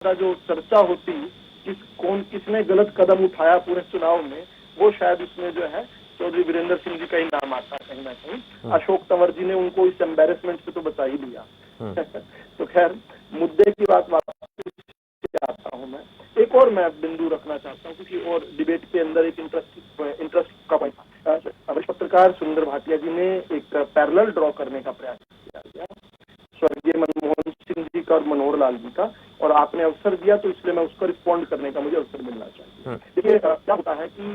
ज्यादा जो चर्चा होती किसने गलत कदम उठाया पूरे चुनाव में, वो शायद इसमें जो है चौधरी वीरेंद्र सिंह जी का ही नाम आता है कहीं ना कहीं। अशोक तंवर जी ने उनको इस एम्बेरसमेंट से तो बचा ही लिया। तो खैर, मुद्दे की बात वापस आता हूँ मैं। एक और मैं बिंदु रखना चाहता हूँ क्योंकि और डिबेट के अंदर एक इंटरेस्ट का पॉइंट, वरिष्ठ पत्रकार सुरेंद्र भाटिया जी ने एक पैरेलल ड्रॉ करने का प्रयास किया गया स्वर्गीय मनमोहन सिंह जी का और मनोहर लाल जी का, और आपने अवसर दिया तो इसलिए मैं उसको रिस्पॉन्ड करने का मुझे अवसर मिलना चाहिए। देखिए, क्या होता है कि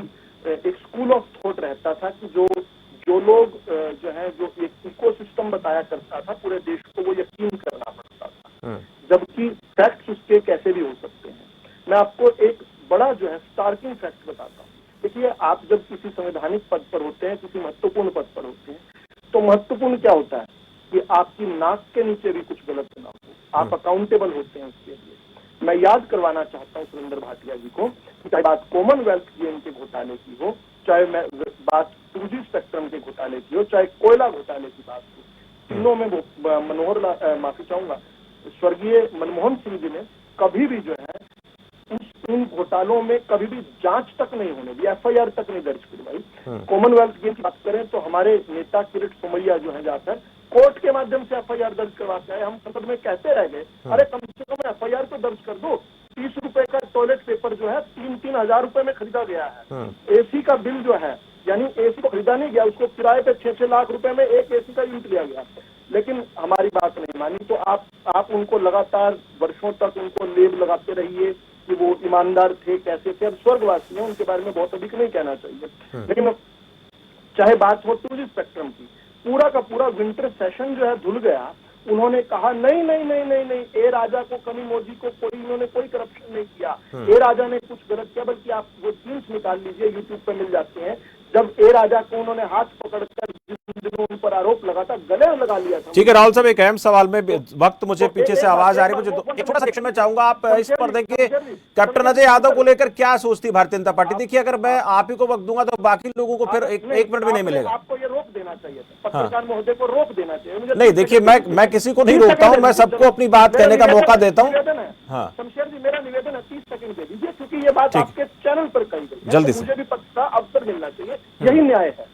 एक स्कूल ऑफ थॉट रहता था कि जो लोग जो है जो एक इकोसिस्टम बताया करता था पूरे देश को, वो यकीन करना पड़ता था, जबकि फैक्ट्स उसके कैसे भी हो सकते हैं। मैं आपको एक बड़ा जो है स्टार्किंग फैक्ट बताता हूँ। देखिए, आप जब किसी संवैधानिक पद पर होते हैं, किसी महत्वपूर्ण पद पर होते हैं, तो महत्वपूर्ण क्या होता है कि आपकी नाक के नीचे भी कुछ गलत ना हो, आप अकाउंटेबल होते हैं उसके लिए। मैं याद करवाना चाहता हूँ सुरेंद्र भाटिया जी को, चाहे बात कॉमनवेल्थ गेम के घोटाले की हो, चाहे मैं बात 2G स्पेक्ट्रम के घोटाले की हो, चाहे कोयला घोटाले की बात हो, तीनों में माफी चाहूंगा, स्वर्गीय मनमोहन सिंह जी ने कभी भी जो है इन घोटालों में कभी भी जांच तक नहीं होने दी, FIR तक नहीं दर्ज करवाई। कॉमनवेल्थ गेम की बात करें तो हमारे नेता किरीट सोमैया जो है जाकर कोर्ट के माध्यम से FIR दर्ज करवाते हैं। हम संसद में कहते रह गए, अरे कम से कम FIR तो दर्ज कर दो। 30 रुपए का टॉयलेट पेपर जो है 3-3 हजार रुपए में खरीदा गया है। AC का बिल जो है, यानी AC को खरीदा नहीं गया, उसको किराए पे 6-6 लाख रुपए में एक AC का यूनिट लिया गया, लेकिन हमारी बात नहीं मानी। तो आप उनको लगातार वर्षों तक उनको लेब लगाते रहिए कि वो ईमानदार थे, कैसे थे। अब स्वर्गवासी हैं, उनके बारे में बहुत अधिक नहीं कहना चाहिए। लेकिन चाहे बात हो 2G स्पेक्ट्रम की, पूरा का पूरा विंटर सेशन जो है धुल गया। उन्होंने कहा नहीं नहीं नहीं नहीं नहीं, ए राजा को कमी मोदी को इन्होंने कोई करप्शन नहीं किया, ए राजा ने कुछ गलत किया, बल्कि आप वो सीन्स निकाल लीजिए, यूट्यूब पे मिल जाते हैं, जब ए राजा को उन्होंने हाथ पकड़कर जिन दिनों उन पर आरोप लगा था, गले लगा लिया था। ठीक है राहुल साहब, एक अहम सवाल में वक्त मुझे पीछे से आवाज आ रही है, मुझे एक छोटा सा सेक्शन में चाहूंगा आप इस पर देखिए, कैप्टन अजय यादव को लेकर क्या सोचती भारतीय जनता पार्टी। देखिए, अगर मैं आप ही को वक्त दूंगा तो बाकी लोगों को फिर एक मिनट भी नहीं मिलेगा। आपको ये रोक देना चाहिए था, पत्रकार महोदय को रोक देना चाहिए। नहीं, देखिए, मैं किसी को नहीं रोकता हूँ, मैं सबको अपनी बात कहने का मौका देता हूँ। हाँ, शमशेर जी, मेरा निवेदन है 30 सेकंड दे दीजिए, क्योंकि ये बात आपके चैनल पर कही गई, जल्दी से मुझे भी पक्का अवसर मिलना चाहिए, यही न्याय है।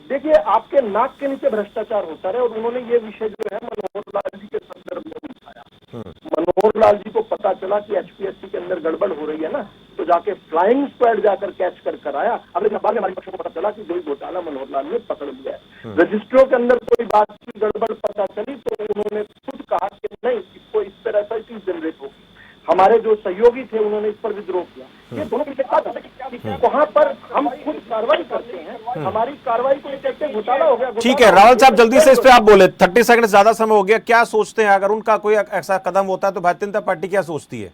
देखिए, आपके नाक के नीचे भ्रष्टाचार होता रहे, और उन्होंने ये विषय जो है मनोहर लाल जी के संदर्भ में उठाया। मनोहर लाल जी को पता चला कि HPSC के अंदर गड़बड़ हो रही है ना, तो जाके फ्लाइंग स्क्वाड जाकर कैच कर आया। अब लेकिन बाद में हमारे पक्षों को पता चला कि जो घोटाला मनोहर लाल ने पकड़ लिया है। रजिस्ट्रियों के अंदर कोई बात की गड़बड़ पता चली तो उन्होंने खुद कहा कि नहीं, इसको इस तरह से चीज जनरेट होगी। हमारे जो सहयोगी थे उन्होंने इस पर विद्रोह किया। ये दोनों की बात है, वहां पर हम खुद कार्रवाई करते हैं, हमारी कार्रवाई को कहते हैं घोटाला हो गया। ठीक है राहुल साहब, जल्दी से इस पे आप बोले, 30 सेकंड से ज्यादा समय हो गया। क्या सोचते हैं, अगर उनका कोई ऐसा कदम होता है तो भारतीय जनता पार्टी क्या सोचती है?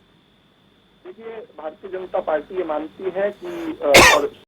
देखिए, भारतीय जनता पार्टी ये मानती है कि और